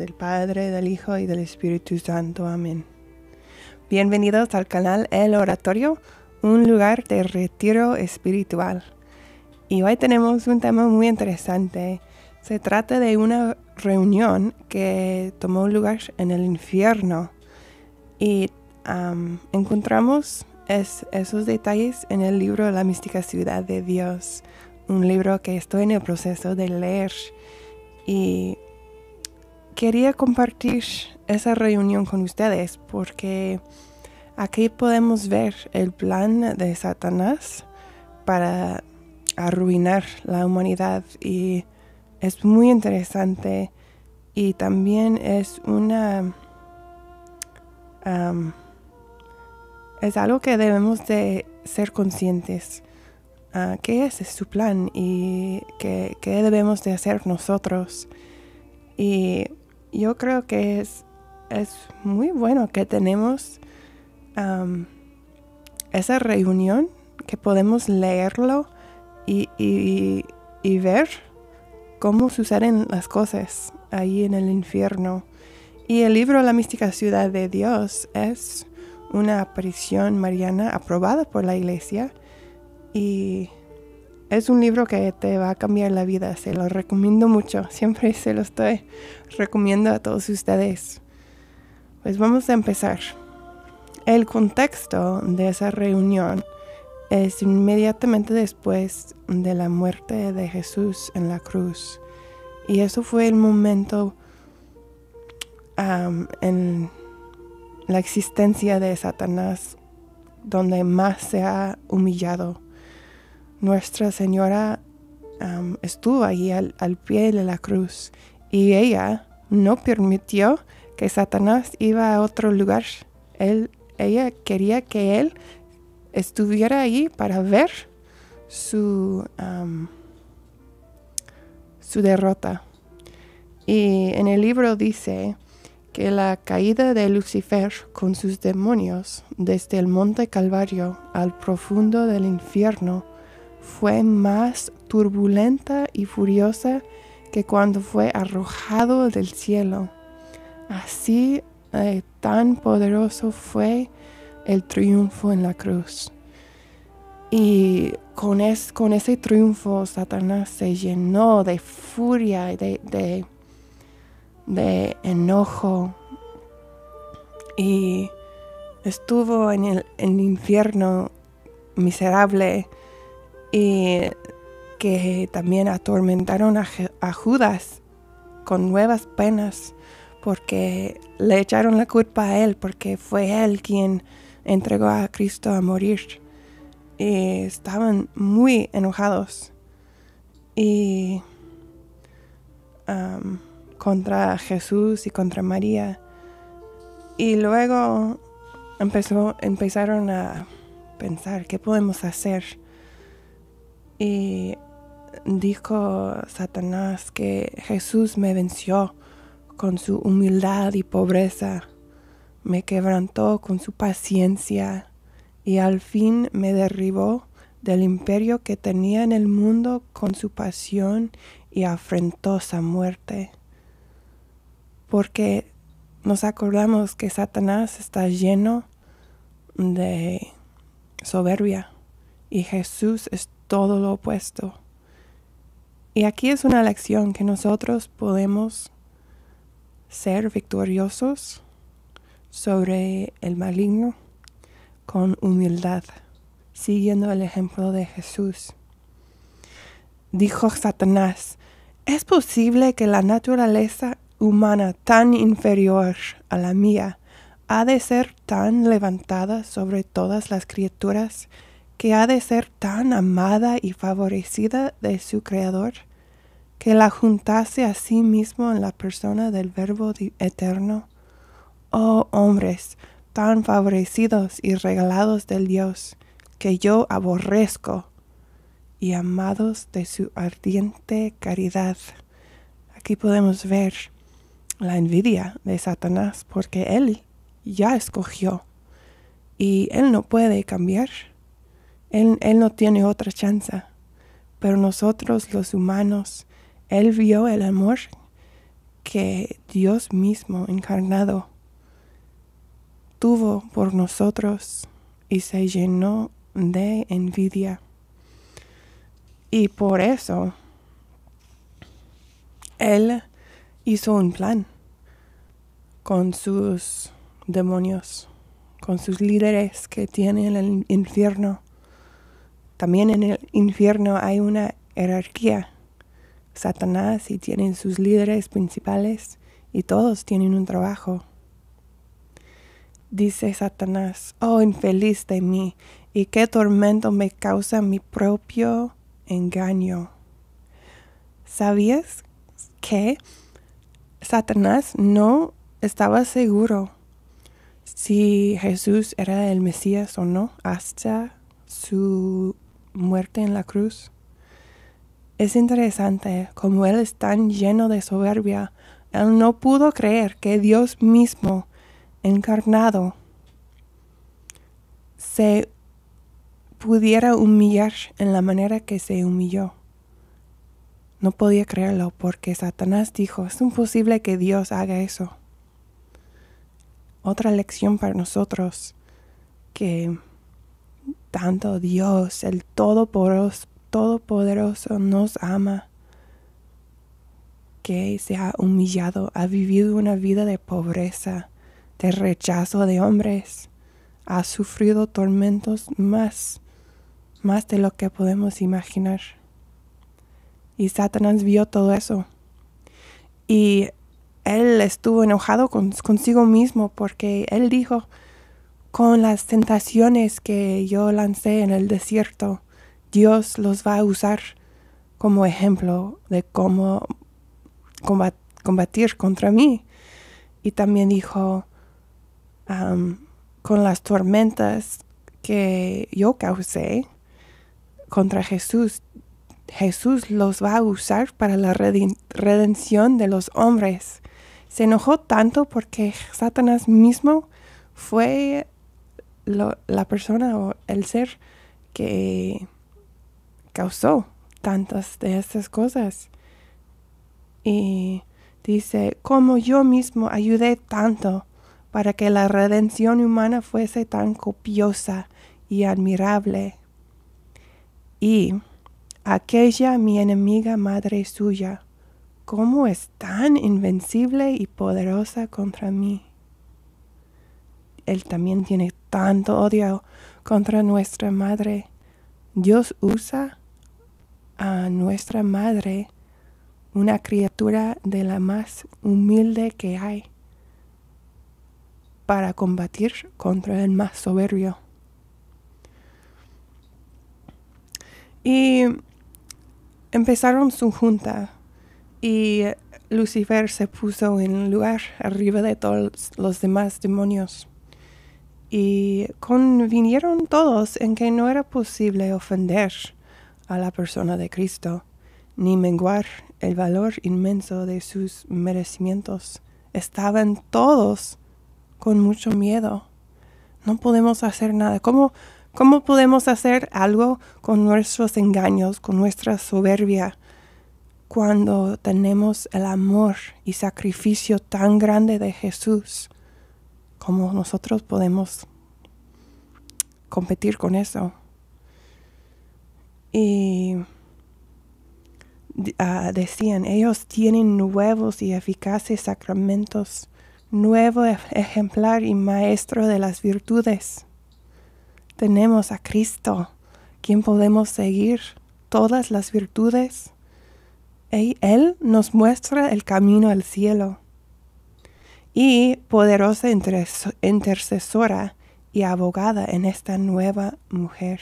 del Padre, del Hijo y del Espíritu Santo. Amén. Bienvenidos al canal El Oratorio, un lugar de retiro espiritual. Y hoy tenemos un tema muy interesante. Se trata de una reunión que tomó lugar en el infierno. Y encontramos esos detalles en el libro La mística ciudad de Dios, un libro que estoy en el proceso de leer. Y quería compartir esa reunión con ustedes porque aquí podemos ver el plan de Satanás para arruinar la humanidad, y es muy interesante, y también es es algo que debemos de ser conscientes. ¿Qué es su plan y qué debemos de hacer nosotros? Y yo creo que es muy bueno que tenemos esa reunión, que podemos leerlo y ver cómo suceden las cosas ahí en el infierno. Y el libro La mística ciudad de Dios es una aparición mariana aprobada por la Iglesia, y es un libro que te va a cambiar la vida. Se lo recomiendo mucho, siempre se lo estoy recomendando a todos ustedes. Pues vamos a empezar. El contexto de esa reunión es inmediatamente después de la muerte de Jesús en la cruz. Y eso fue el momento en la existencia de Satanás donde más se ha humillado. Nuestra Señora estuvo allí al pie de la cruz, y ella no permitió que Satanás iba a otro lugar. Ella quería que él estuviera ahí para ver su derrota. Y en el libro dice que la caída de Lucifer con sus demonios desde el monte Calvario al profundo del infierno fue más turbulenta y furiosa que cuando fue arrojado del cielo. Así tan poderoso fue el triunfo en la cruz. Y con ese triunfo Satanás se llenó de furia, de enojo, y estuvo en el infierno miserable, y que también atormentaron a Judas con nuevas penas porque le echaron la culpa a él, porque fue él quien entregó a Cristo a morir. Y estaban muy enojados y contra Jesús y contra María. Y luego empezaron a pensar, ¿qué podemos hacer? Y dijo Satanás que Jesús me venció con su humildad y pobreza, me quebrantó con su paciencia, y al fin me derribó del imperio que tenía en el mundo con su pasión y afrentosa muerte. Porque nos acordamos que Satanás está lleno de soberbia, y Jesús es todo lo opuesto. Y aquí es una lección que nosotros podemos ser victoriosos sobre el maligno con humildad, siguiendo el ejemplo de Jesús. Dijo Satanás: ¿es posible que la naturaleza humana tan inferior a la mía ha de ser tan levantada sobre todas las criaturas, que ha de ser tan amada y favorecida de su Creador, que la juntase a sí mismo en la persona del Verbo eterno? Oh hombres, tan favorecidos y regalados del Dios, que yo aborrezco, y amados de su ardiente caridad. Aquí podemos ver la envidia de Satanás, porque él ya escogió y él no puede cambiar. Él no tiene otra chance. Pero nosotros los humanos, él vio el amor que Dios mismo encarnado tuvo por nosotros y se llenó de envidia. Y por eso Él hizo un plan con sus demonios, con sus líderes que tienen el infierno. También en el infierno hay una jerarquía. Satanás y tienen sus líderes principales y todos tienen un trabajo. Dice Satanás, oh infeliz de mí, y qué tormento me causa mi propio engaño. ¿Sabías que Satanás no estaba seguro si Jesús era el Mesías o no hasta su muerte en la cruz? Es interesante como él es tan lleno de soberbia. Él no pudo creer que Dios mismo, encarnado, se pudiera humillar en la manera que se humilló. No podía creerlo porque Satanás dijo, es imposible que Dios haga eso. Otra lección para nosotros, que tanto Dios, el Todopoderoso, nos ama, que se ha humillado, ha vivido una vida de pobreza, de rechazo de hombres, ha sufrido tormentos más de lo que podemos imaginar. Y Satanás vio todo eso. Y él estuvo enojado consigo mismo porque él dijo, con las tentaciones que yo lancé en el desierto, Dios los va a usar como ejemplo de cómo combatir contra mí. Y también dijo, con las tormentas que yo causé contra Jesús, Jesús los va a usar para la redención de los hombres. Se enojó tanto porque Satanás mismo fue la persona o el ser que causó tantas de estas cosas. Y dice, como yo mismo ayudé tanto para que la redención humana fuese tan copiosa y admirable. Y aquella mi enemiga madre suya, ¿cómo es tan invencible y poderosa contra mí? Él también tiene tanto odio contra nuestra madre. Dios usa a nuestra madre, una criatura de la más humilde que hay, para combatir contra el más soberbio. Y empezaron su junta y Lucifer se puso en lugar arriba de todos los demás demonios. Y convinieron todos en que no era posible ofender a la persona de Cristo, ni menguar el valor inmenso de sus merecimientos. Estaban todos con mucho miedo. No podemos hacer nada. ¿Cómo podemos hacer algo con nuestros engaños, con nuestra soberbia, cuando tenemos el amor y sacrificio tan grande de Jesús? ¿Cómo nosotros podemos competir con eso? Y decían, ellos tienen nuevos y eficaces sacramentos, nuevo ejemplar y maestro de las virtudes. Tenemos a Cristo, quien podemos seguir todas las virtudes. Él nos muestra el camino al cielo. Y poderosa intercesora y abogada en esta nueva mujer.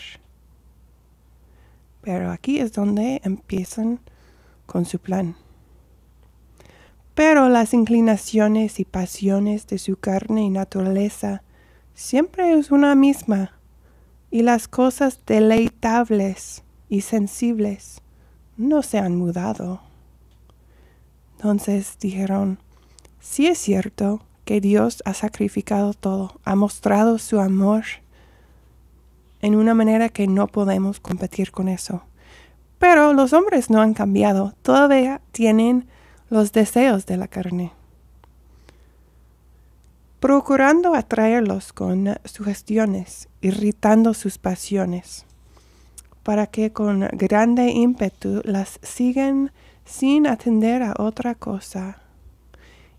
Pero aquí es donde empiezan con su plan. Pero las inclinaciones y pasiones de su carne y naturaleza siempre es una misma, y las cosas deleitables y sensibles no se han mudado. Entonces dijeron, sí es cierto que Dios ha sacrificado todo, ha mostrado su amor en una manera que no podemos competir con eso. Pero los hombres no han cambiado, todavía tienen los deseos de la carne, procurando atraerlos con sugestiones, irritando sus pasiones, para que con grande ímpetu las sigan sin atender a otra cosa,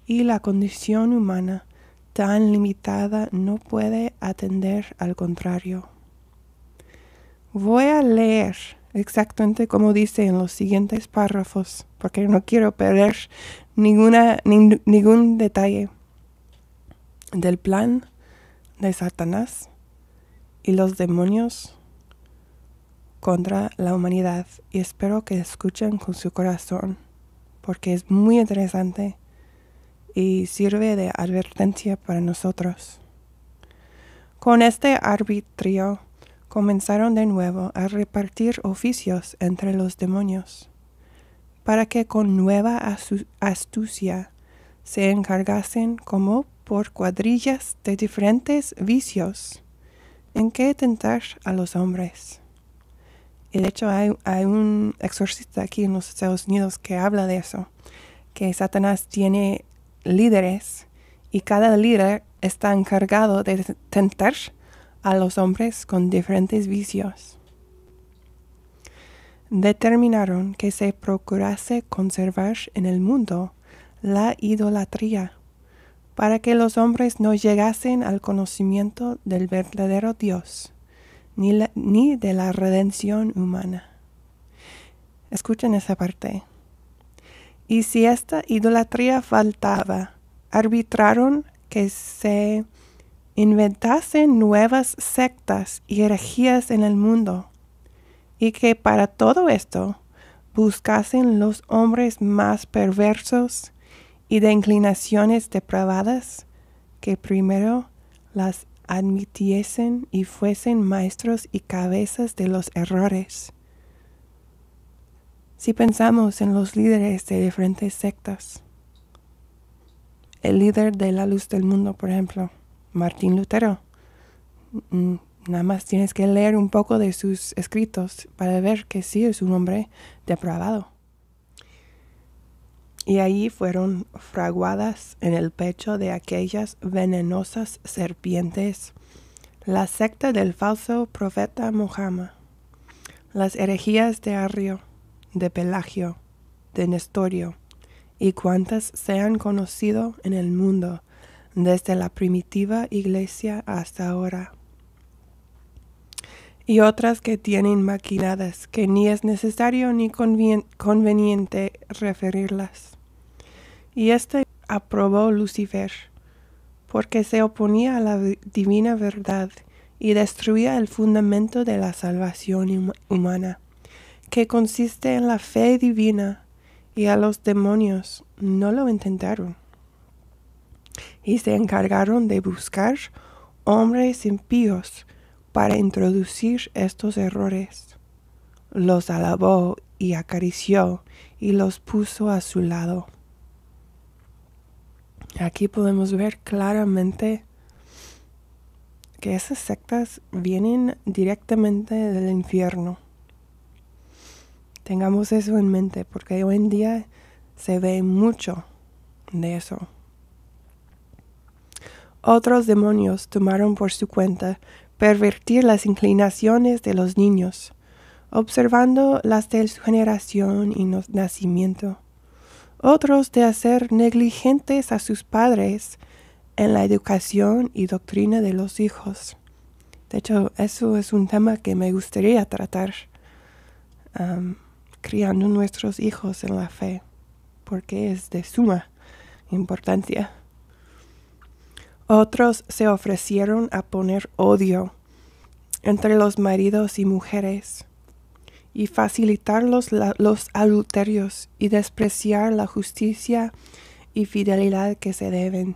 y la condición humana tan limitada no puede atender al contrario. Voy a leer exactamente como dice en los siguientes párrafos, porque no quiero perder ningún detalle del plan de Satanás y los demonios contra la humanidad, y espero que escuchen con su corazón, porque es muy interesante y sirve de advertencia para nosotros. Con este arbitrio comenzaron de nuevo a repartir oficios entre los demonios, para que con nueva astucia se encargasen como por cuadrillas de diferentes vicios en que tentar a los hombres. Y de hecho hay un exorcista aquí en los Estados Unidos que habla de eso, que Satanás tiene líderes y cada líder está encargado de tentar a los hombres con diferentes vicios. Determinaron que se procurase conservar en el mundo la idolatría, para que los hombres no llegasen al conocimiento del verdadero Dios, ni de la redención humana. Escuchen esa parte. Y si esta idolatría faltaba, arbitraron que se inventasen nuevas sectas y herejías en el mundo, y que para todo esto buscasen los hombres más perversos y de inclinaciones depravadas, que primero las admitiesen y fuesen maestros y cabezas de los errores. Si pensamos en los líderes de diferentes sectas, el líder de la luz del mundo, por ejemplo, Martín Lutero, nada más tienes que leer un poco de sus escritos para ver que sí es un hombre depravado. Y allí fueron fraguadas en el pecho de aquellas venenosas serpientes la secta del falso profeta Mohammed, las herejías de Arrio, de Pelagio, de Nestorio, y cuantas se han conocido en el mundo desde la primitiva iglesia hasta ahora, y otras que tienen maquinadas que ni es necesario ni conveniente referirlas. Y aprobó Lucifer, porque se oponía a la divina verdad y destruía el fundamento de la salvación humana, que consiste en la fe divina, y a los demonios no lo intentaron. Y se encargaron de buscar hombres impíos para introducir estos errores. Los alabó y acarició y los puso a su lado. Aquí podemos ver claramente que esas sectas vienen directamente del infierno. Tengamos eso en mente, porque hoy en día se ve mucho de eso. Otros demonios tomaron por su cuenta pervertir las inclinaciones de los niños, observando las de su generación y nacimiento. Otros de hacer negligentes a sus padres en la educación y doctrina de los hijos. De hecho, eso es un tema que me gustaría tratar, criando nuestros hijos en la fe, porque es de suma importancia. Otros se ofrecieron a poner odio entre los maridos y mujeres, y facilitar los adulterios y despreciar la justicia y fidelidad que se deben.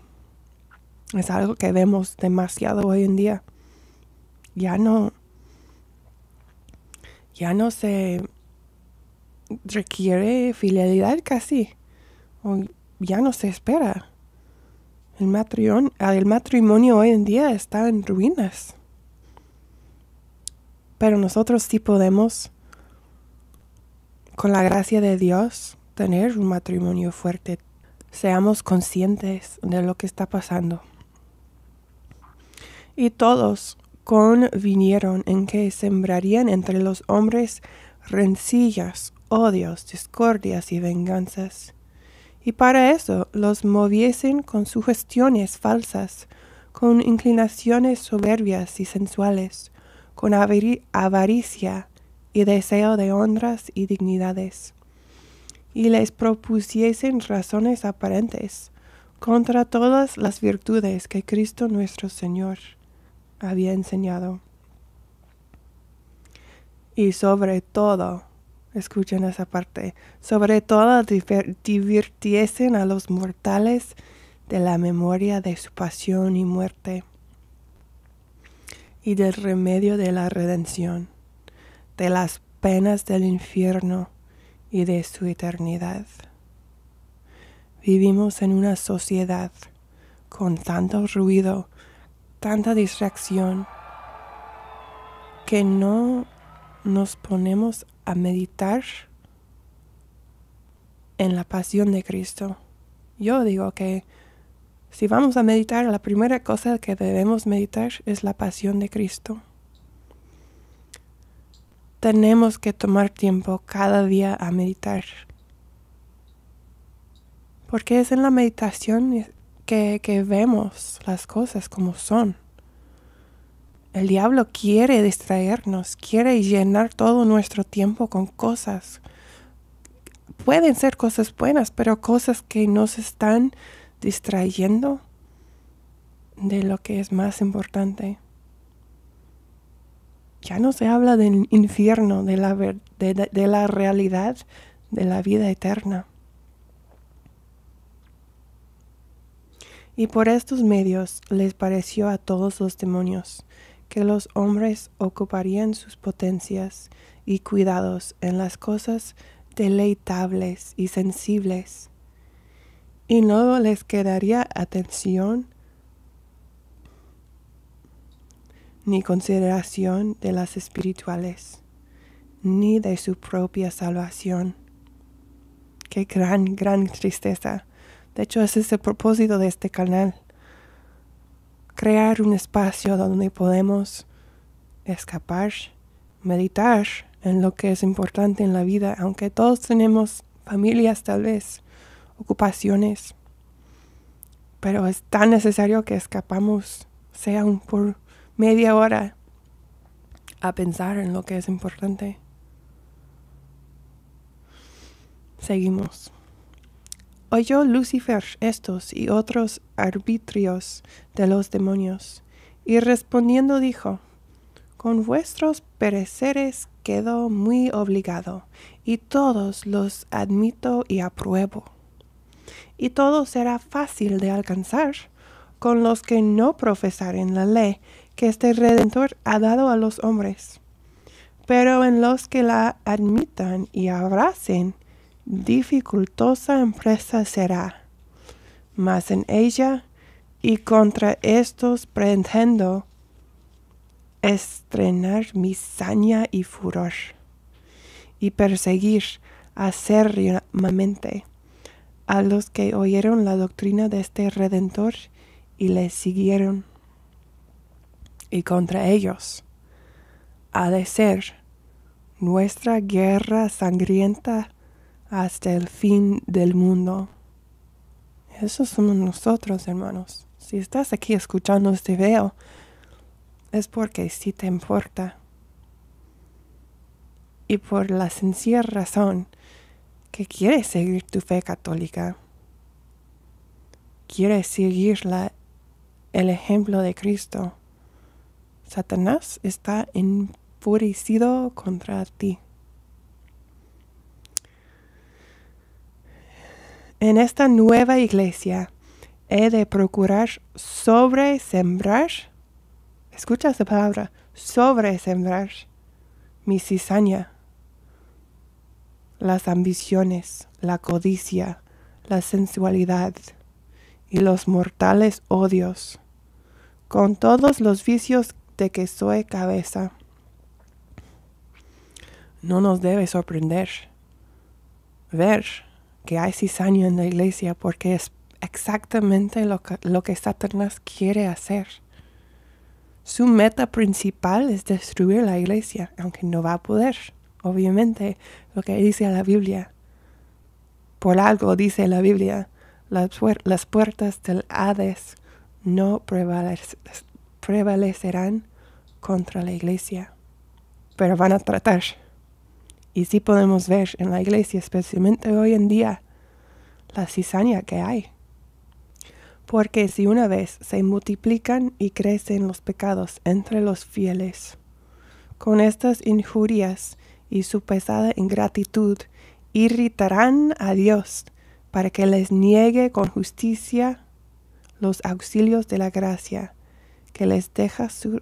Es algo que vemos demasiado hoy en día. Ya no se requiere fidelidad casi, o ya no se espera. El matrimonio hoy en día está en ruinas. Pero nosotros sí podemos, con la gracia de Dios, tener un matrimonio fuerte. Seamos conscientes de lo que está pasando. Y todos convinieron en que sembrarían entre los hombres rencillas, odios, discordias y venganzas. Y para eso los moviesen con sugestiones falsas, con inclinaciones soberbias y sensuales, con avaricia y deseo de honras y dignidades, y les propusiesen razones aparentes contra todas las virtudes que Cristo nuestro Señor había enseñado. Y sobre todo, escuchen esa parte, sobre todo divirtiesen a los mortales de la memoria de su pasión y muerte, y del remedio de la redención, de las penas del infierno y de su eternidad. Vivimos en una sociedad con tanto ruido, tanta distracción, que no nos ponemos a meditar en la pasión de Cristo. Yo digo que si vamos a meditar, la primera cosa que debemos meditar es la pasión de Cristo. Tenemos que tomar tiempo cada día a meditar, porque es en la meditación que vemos las cosas como son. El diablo quiere distraernos, quiere llenar todo nuestro tiempo con cosas. Pueden ser cosas buenas, pero cosas que nos están distrayendo de lo que es más importante. Ya no se habla del infierno, de la realidad de la vida eterna. Y por estos medios les pareció a todos los demonios que los hombres ocuparían sus potencias y cuidados en las cosas deleitables y sensibles, y no les quedaría atención ni consideración de las espirituales, ni de su propia salvación. Qué gran tristeza. De hecho, ese es el propósito de este canal. Crear un espacio donde podemos escapar, meditar en lo que es importante en la vida, aunque todos tenemos familias tal vez, ocupaciones, pero es tan necesario que escapamos, sea por media hora, a pensar en lo que es importante. Seguimos. Oyó Lucifer estos y otros arbitrios de los demonios, y respondiendo dijo: con vuestros pereceres quedo muy obligado, y todos los admito y apruebo. Y todo será fácil de alcanzar con los que no profesaren la ley que este Redentor ha dado a los hombres. Pero en los que la admitan y abracen, dificultosa empresa será. Mas en ella y contra estos pretendo estrenar mi saña y furor, y perseguir acérrimamente a los que oyeron la doctrina de este Redentor y le siguieron. Y contra ellos ha de ser nuestra guerra sangrienta hasta el fin del mundo. Esos somos nosotros, hermanos. Si estás aquí escuchando este video, es porque sí te importa. Y por la sencilla razón que quieres seguir tu fe católica. Quieres seguir el ejemplo de Cristo. Satanás está enfurecido contra ti. En esta nueva iglesia he de procurar sobresembrar, escucha esa palabra, sobresembrar mi cizaña, las ambiciones, la codicia, la sensualidad y los mortales odios, con todos los vicios de que soy cabeza. No nos debe sorprender ver que hay cizaña en la iglesia porque es exactamente lo que Satanás quiere hacer. Su meta principal es destruir la iglesia, aunque no va a poder. Obviamente, lo que dice la Biblia. Por algo dice la Biblia, las puertas del Hades no prevalecerán contra la iglesia, pero van a tratar. Y sí podemos ver en la iglesia, especialmente hoy en día, la cizaña que hay. Porque si una vez se multiplican y crecen los pecados entre los fieles, con estas injurias y su pesada ingratitud, irritarán a Dios para que les niegue con justicia los auxilios de la gracia que les deja su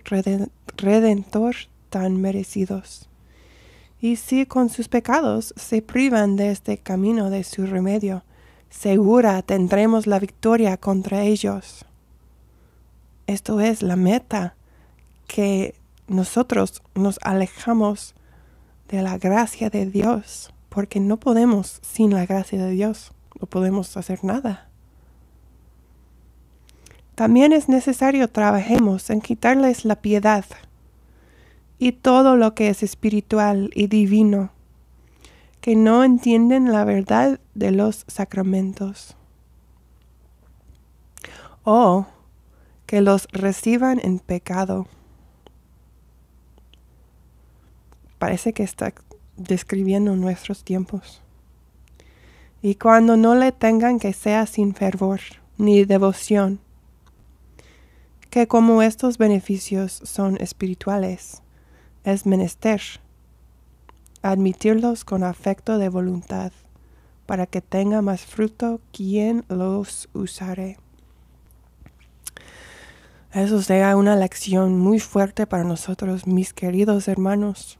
Redentor tan merecidos. Y si con sus pecados se privan de este camino de su remedio, segura tendremos la victoria contra ellos. Esto es la meta, que nosotros nos alejamos de la gracia de Dios, porque no podemos sin la gracia de Dios, no podemos hacer nada. También es necesario trabajemos en quitarles la piedad y todo lo que es espiritual y divino, que no entienden la verdad de los sacramentos, o que los reciban en pecado. Parece que está describiendo nuestros tiempos. Y cuando no le tengan, que sea sin fervor ni devoción, que como estos beneficios son espirituales, es menester admitirlos con afecto de voluntad, para que tenga más fruto quien los usare. Eso será una lección muy fuerte para nosotros, mis queridos hermanos,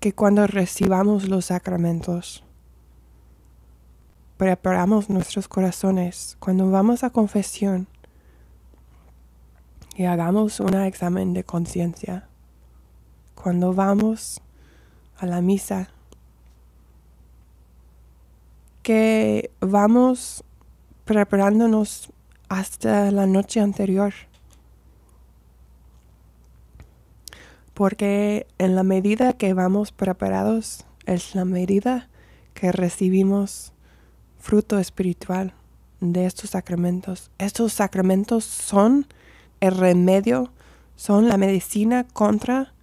que cuando recibamos los sacramentos, preparamos nuestros corazones, cuando vamos a confesión, y hagamos un examen de conciencia. Cuando vamos a la misa, que vamos preparándonos hasta la noche anterior. Porque en la medida que vamos preparados, es la medida que recibimos fruto espiritual de estos sacramentos. Estos sacramentos son el remedio, son la medicina contra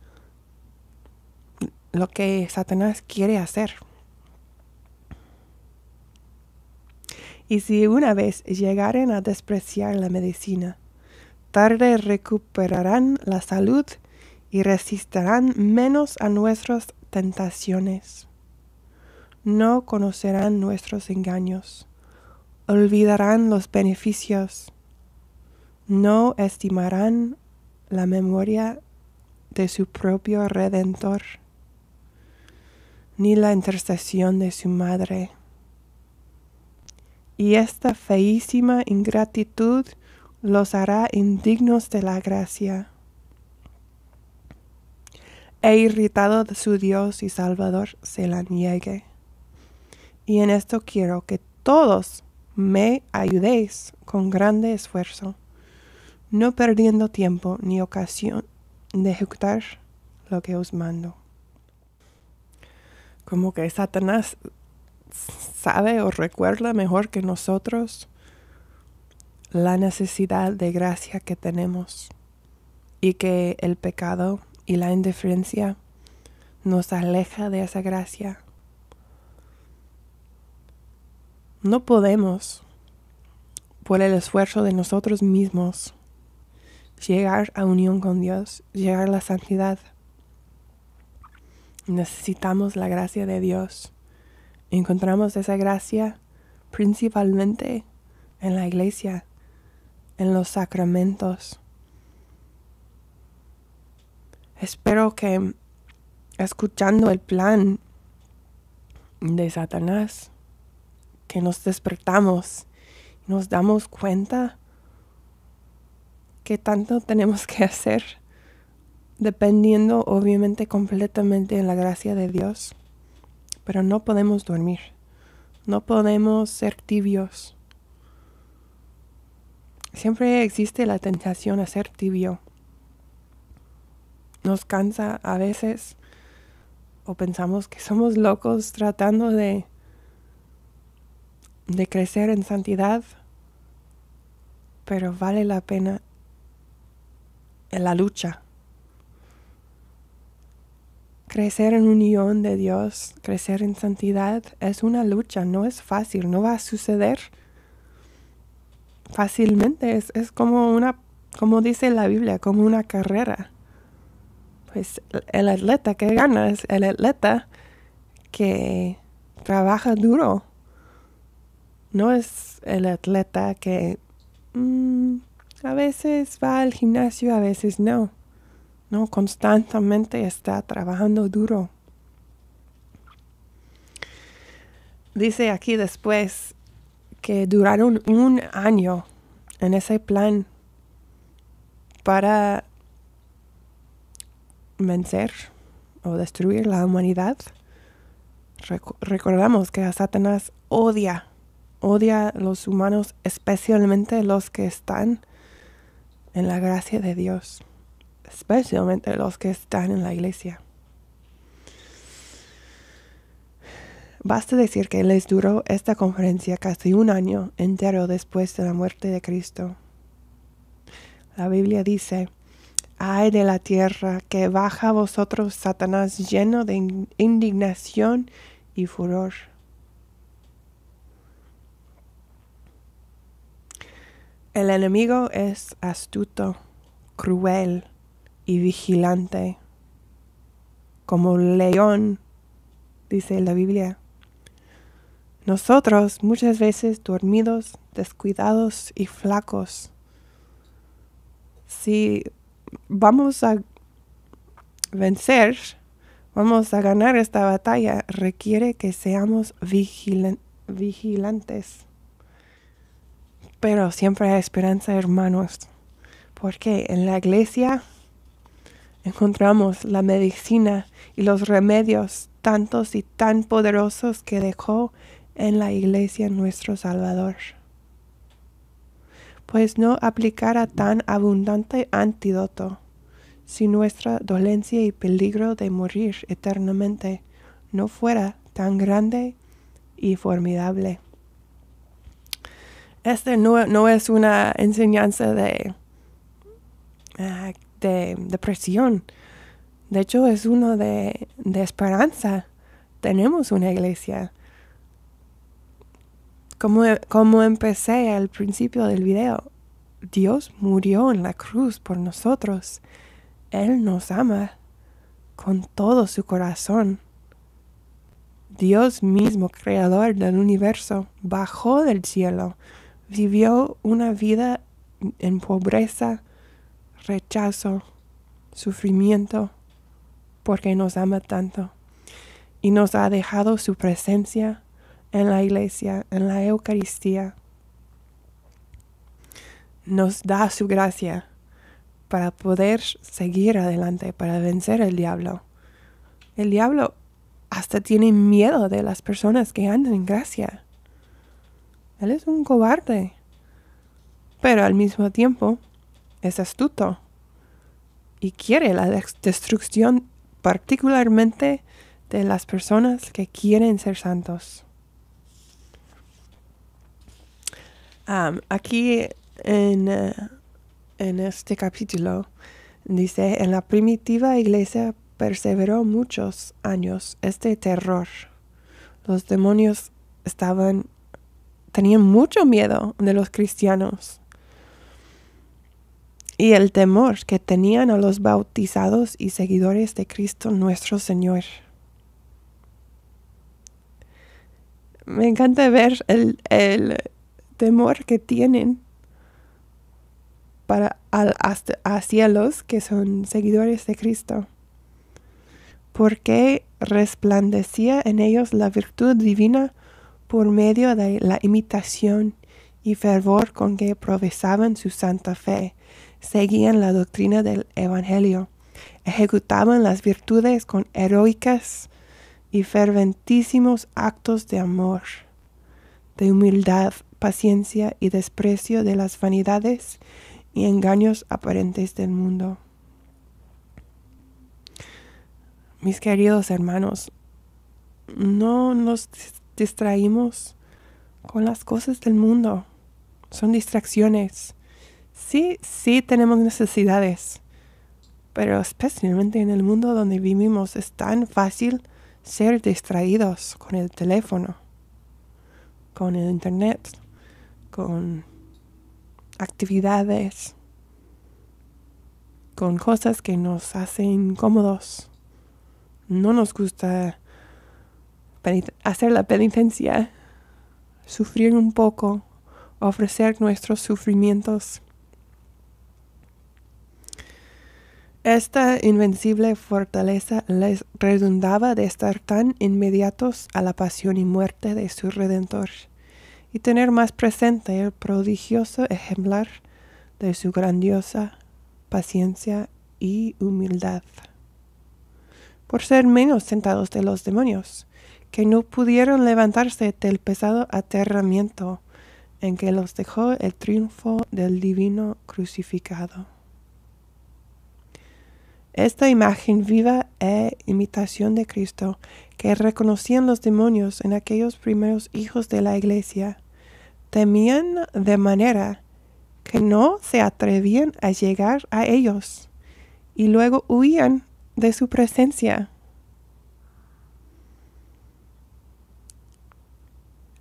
lo que Satanás quiere hacer. Y si una vez llegaren a despreciar la medicina, tarde recuperarán la salud y resistirán menos a nuestras tentaciones. No conocerán nuestros engaños, olvidarán los beneficios, no estimarán la memoria de su propio Redentor, ni la intercesión de su madre. Y esta feísima ingratitud los hará indignos de la gracia. E irritado de su Dios y Salvador se la niegue. Y en esto quiero que todos me ayudéis con grande esfuerzo, no perdiendo tiempo ni ocasión de ejecutar lo que os mando. Como que Satanás sabe o recuerda mejor que nosotros la necesidad de gracia que tenemos y que el pecado y la indiferencia nos aleja de esa gracia. No podemos, por el esfuerzo de nosotros mismos, llegar a unión con Dios, llegar a la santidad. Necesitamos la gracia de Dios. Encontramos esa gracia principalmente en la iglesia, en los sacramentos. Espero que, escuchando el plan de Satanás, que nos despertamos y nos damos cuenta que tanto tenemos que hacer, dependiendo obviamente completamente de la gracia de Dios, pero no podemos dormir. No podemos ser tibios. Siempre existe la tentación a ser tibio. Nos cansa a veces o pensamos que somos locos tratando de crecer en santidad, pero vale la pena en la lucha. Crecer en unión de Dios, crecer en santidad es una lucha, no es fácil, no va a suceder fácilmente. Es como dice la Biblia, como una carrera. Pues el atleta que gana es el atleta que trabaja duro. No es el atleta que a veces va al gimnasio, a veces no. No, constantemente está trabajando duro. Dice aquí después que duraron 1 año en ese plan para vencer o destruir la humanidad. Recordamos que a Satanás odia a los humanos, especialmente los que están en la gracia de Dios, especialmente los que están en la iglesia. Basta decir que les duró esta conferencia casi 1 año entero después de la muerte de Cristo. La Biblia dice: ay de la tierra que baja a vosotros, Satanás, lleno de indignación y furor. El enemigo es astuto, cruel y vigilante, como león, dice la Biblia. Nosotros muchas veces dormidos, descuidados y flacos. Si vamos a vencer, vamos a ganar esta batalla, requiere que seamos vigilantes. Pero siempre hay esperanza, hermanos, porque en la iglesia encontramos la medicina y los remedios tantos y tan poderosos que dejó en la iglesia nuestro Salvador. Pues no aplicara tan abundante antídoto si nuestra dolencia y peligro de morir eternamente no fuera tan grande y formidable. Este no es una enseñanza de depresión. De hecho, es uno de esperanza. Tenemos una iglesia. Como empecé al principio del video, Dios murió en la cruz por nosotros. Él nos ama con todo su corazón. Dios mismo, creador del universo, bajó del cielo, vivió una vida en pobreza, rechazo, sufrimiento, porque nos ama tanto. Y nos ha dejado su presencia en la iglesia, en la Eucaristía. Nos da su gracia para poder seguir adelante, para vencer al diablo. El diablo hasta tiene miedo de las personas que andan en gracia. Él es un cobarde, pero al mismo tiempo es astuto y quiere la destrucción particularmente de las personas que quieren ser santos. Aquí en este capítulo dice: en la primitiva iglesia perseveró muchos años este terror. Los demonios tenían mucho miedo de los cristianos. Y el temor que tenían a los bautizados y seguidores de Cristo nuestro Señor. Me encanta ver el temor que tienen hacia los que son seguidores de Cristo. Porque resplandecía en ellos la virtud divina por medio de la imitación y fervor con que profesaban su santa fe, seguían la doctrina del Evangelio, ejecutaban las virtudes con heroicas y ferventísimos actos de amor, de humildad, paciencia y desprecio de las vanidades y engaños aparentes del mundo. Mis queridos hermanos, no nos distraímos con las cosas del mundo. Son distracciones. Sí tenemos necesidades, pero especialmente en el mundo donde vivimos es tan fácil ser distraídos con el teléfono, con el internet, con actividades, con cosas que nos hacen cómodos. No nos gusta hacer la penitencia, sufrir un poco, ofrecer nuestros sufrimientos. Esta invencible fortaleza les redundaba de estar tan inmediatos a la pasión y muerte de su Redentor y tener más presente el prodigioso ejemplar de su grandiosa paciencia y humildad. Por ser menos tentados de los demonios, que no pudieron levantarse del pesado aterramiento en que los dejó el triunfo del divino crucificado. Esta imagen viva e imitación de Cristo que reconocían los demonios en aquellos primeros hijos de la Iglesia, temían de manera que no se atrevían a llegar a ellos y luego huían de su presencia.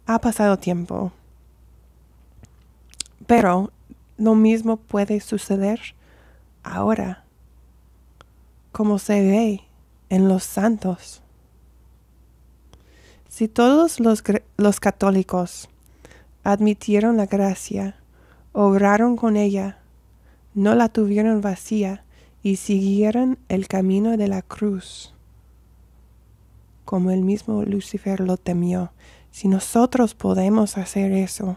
Ha pasado tiempo, pero lo mismo puede suceder ahora, como se ve en los santos. Si todos los católicos admitieron la gracia, obraron con ella, no la tuvieron vacía y siguieron el camino de la cruz, como el mismo Lucifer lo temió, si nosotros podemos hacer eso,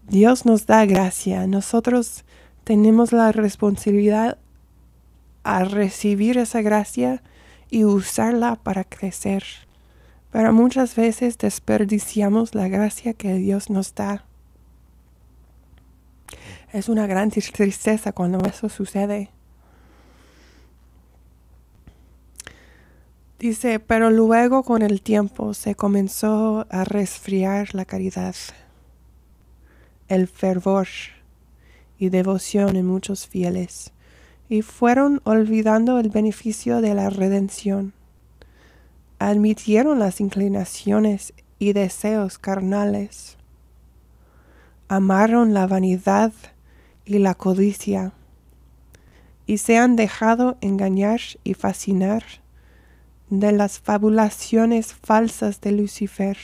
Dios nos da gracia. Nosotros tenemos la responsabilidad a recibir esa gracia y usarla para crecer. Pero muchas veces desperdiciamos la gracia que Dios nos da. Es una gran tristeza cuando eso sucede. Dice, pero luego con el tiempo se comenzó a resfriar la caridad, el fervor y devoción en muchos fieles, y fueron olvidando el beneficio de la redención. Admitieron las inclinaciones y deseos carnales, amaron la vanidad y la codicia, y se han dejado engañar y fascinar de las fabulaciones falsas de Lucifer.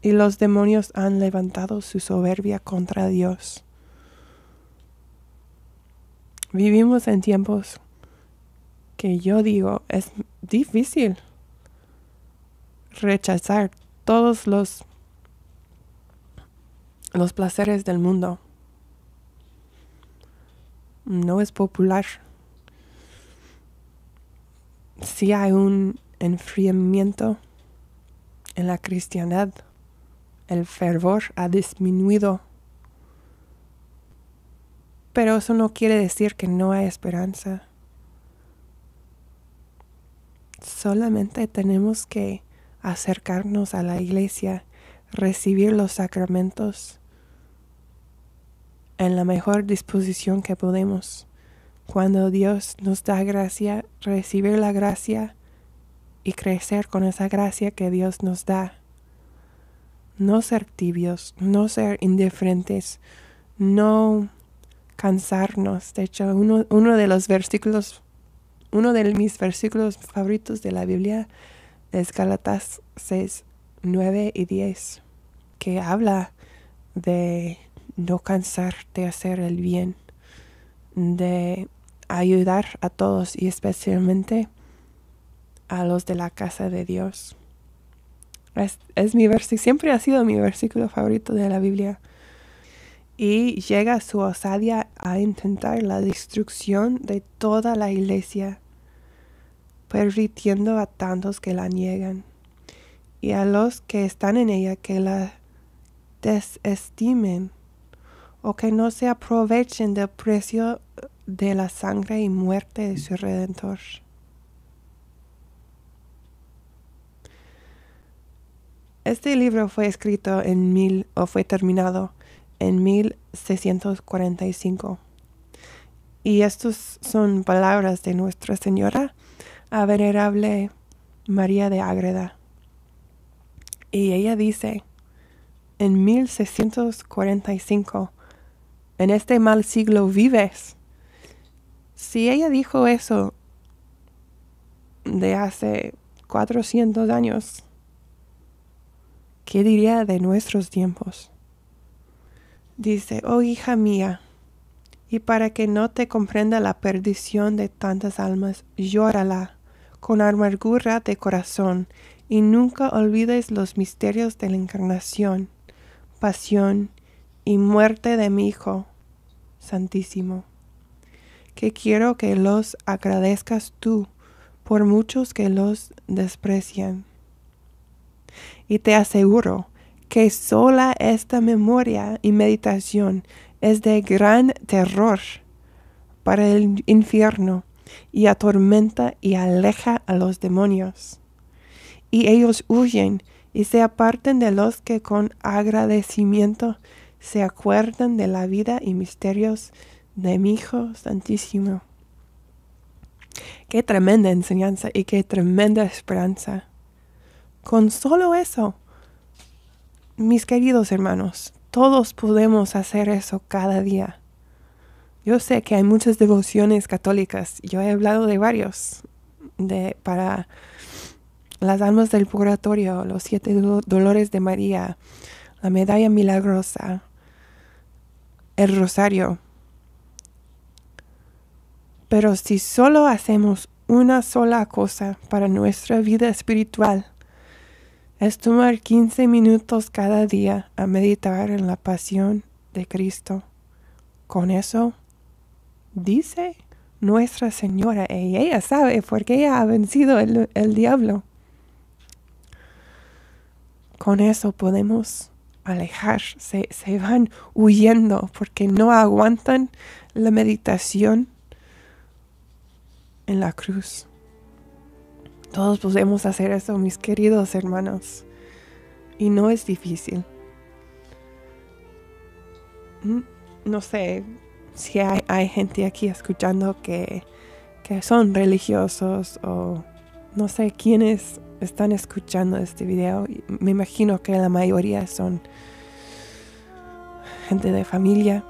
Y los demonios han levantado su soberbia contra Dios. Vivimos en tiempos que yo digo es difícil rechazar todos los placeres del mundo. No es popular. Sí hay un enfriamiento en la cristiandad. El fervor ha disminuido. Pero eso no quiere decir que no hay esperanza. Solamente tenemos que acercarnos a la iglesia, recibir los sacramentos en la mejor disposición que podemos. Cuando Dios nos da gracia, recibir la gracia y crecer con esa gracia que Dios nos da. No ser tibios, no ser indiferentes, no cansarnos. De hecho, uno de mis versículos favoritos de la Biblia es Gálatas 6, 9 y 10, que habla de no cansar de hacer el bien, de ayudar a todos y especialmente a los de la casa de Dios. Es mi versículo, siempre ha sido mi versículo favorito de la Biblia. y llega su osadía a intentar la destrucción de toda la iglesia, permitiendo a tantos que la niegan y a los que están en ella que la desestimen o que no se aprovechen del precio de la sangre y muerte de su Redentor. Este libro fue escrito fue terminado en 1645. Y estas son palabras de Nuestra Señora, a Venerable María de Ágreda. Y ella dice, en 1645, en este mal siglo vives. Si ella dijo eso de hace 400 años, ¿qué diría de nuestros tiempos? Dice, oh hija mía, y para que no te comprenda la perdición de tantas almas, llórala con amargura de corazón, y nunca olvides los misterios de la encarnación, pasión y muerte de mi Hijo Santísimo, que quiero que los agradezcas tú por muchos que los desprecian. Y te aseguro que sola esta memoria y meditación es de gran terror para el infierno y atormenta y aleja a los demonios. Y ellos huyen y se apartan de los que con agradecimiento se acuerdan de la vida y misterios de mi Hijo Santísimo. Qué tremenda enseñanza y qué tremenda esperanza. Con solo eso, mis queridos hermanos, todos podemos hacer eso cada día. Yo sé que hay muchas devociones católicas. Yo he hablado de varios. Para las almas del purgatorio, los 7 dolores de María, la medalla milagrosa, el rosario. Pero si solo hacemos una sola cosa para nuestra vida espiritual, es tomar 15 minutos cada día a meditar en la pasión de Cristo. Con eso, dice Nuestra Señora, y ella sabe porque ella ha vencido el diablo. Con eso podemos alejar, se van huyendo porque no aguantan la meditación en la cruz. Todos podemos hacer eso, mis queridos hermanos. Y no es difícil. No sé si hay gente aquí escuchando que son religiosos o no sé quiénes están escuchando este video. Me imagino que la mayoría son gente de familia,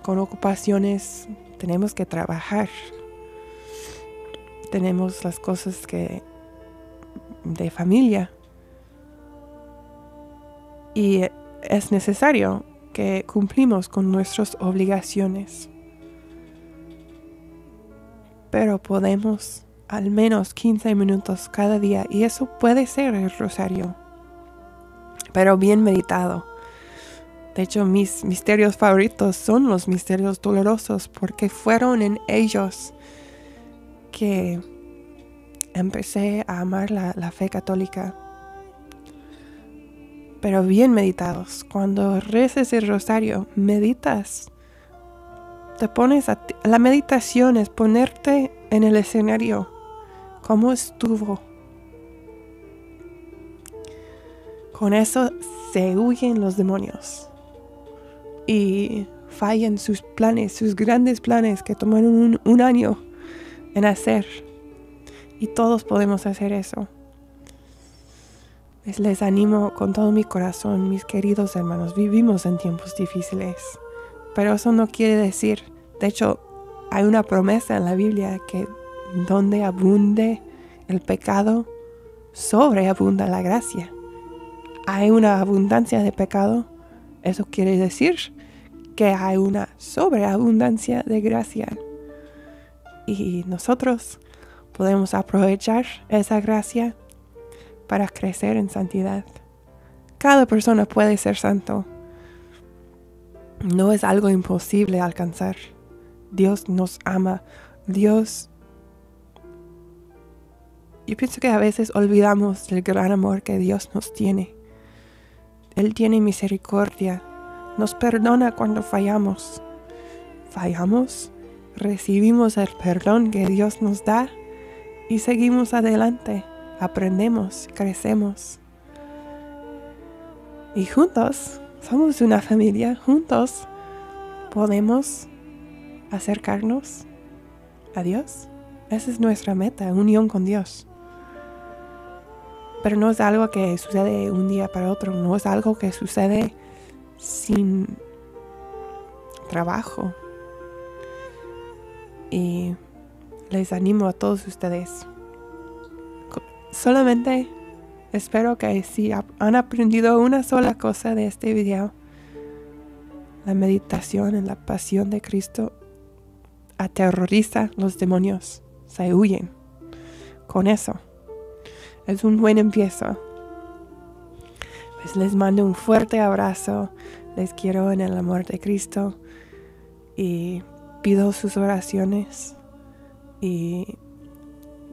con ocupaciones. Tenemos que trabajar. Tenemos las cosas de familia. Y es necesario que cumplimos con nuestras obligaciones. Pero podemos al menos 15 minutos cada día. Y eso puede ser el rosario. Pero bien meditado. De hecho, mis misterios favoritos son los misterios dolorosos. Porque fueron en ellos que empecé a amar la fe católica. Pero bien meditados. Cuando reces el rosario, meditas. Te pones la meditación es ponerte en el escenario. ¿Cómo estuvo? Con eso se huyen los demonios. Y fallan sus planes, sus grandes planes que tomaron un año en hacer. Y todos podemos hacer eso. Les animo con todo mi corazón, mis queridos hermanos. Vivimos en tiempos difíciles. Pero eso no quiere decir. De hecho, hay una promesa en la Biblia que donde abunde el pecado, sobreabunda la gracia. Hay una abundancia de pecado. Eso quiere decir que hay una sobreabundancia de gracia. Y nosotros podemos aprovechar esa gracia para crecer en santidad. Cada persona puede ser santo. no es algo imposible alcanzar. Dios nos ama. Yo pienso que a veces olvidamos del gran amor que Dios nos tiene. Él tiene misericordia. Nos perdona cuando fallamos. Fallamos, recibimos el perdón que Dios nos da y seguimos adelante. Aprendemos, crecemos. Y juntos, somos una familia. Juntos podemos acercarnos a Dios. Esa es nuestra meta, unión con Dios. Pero no es algo que sucede un día para otro. No es algo que sucede sin trabajo. Y les animo a todos ustedes. Solamente espero que si han aprendido una sola cosa de este video, la meditación en la pasión de Cristo aterroriza los demonios. Se huyen. Con eso. Es un buen empiezo. Pues les mando un fuerte abrazo. Les quiero en el amor de Cristo. Y pido sus oraciones. Y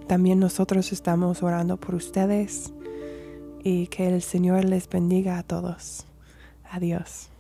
también nosotros estamos orando por ustedes. Y que el Señor les bendiga a todos. Adiós.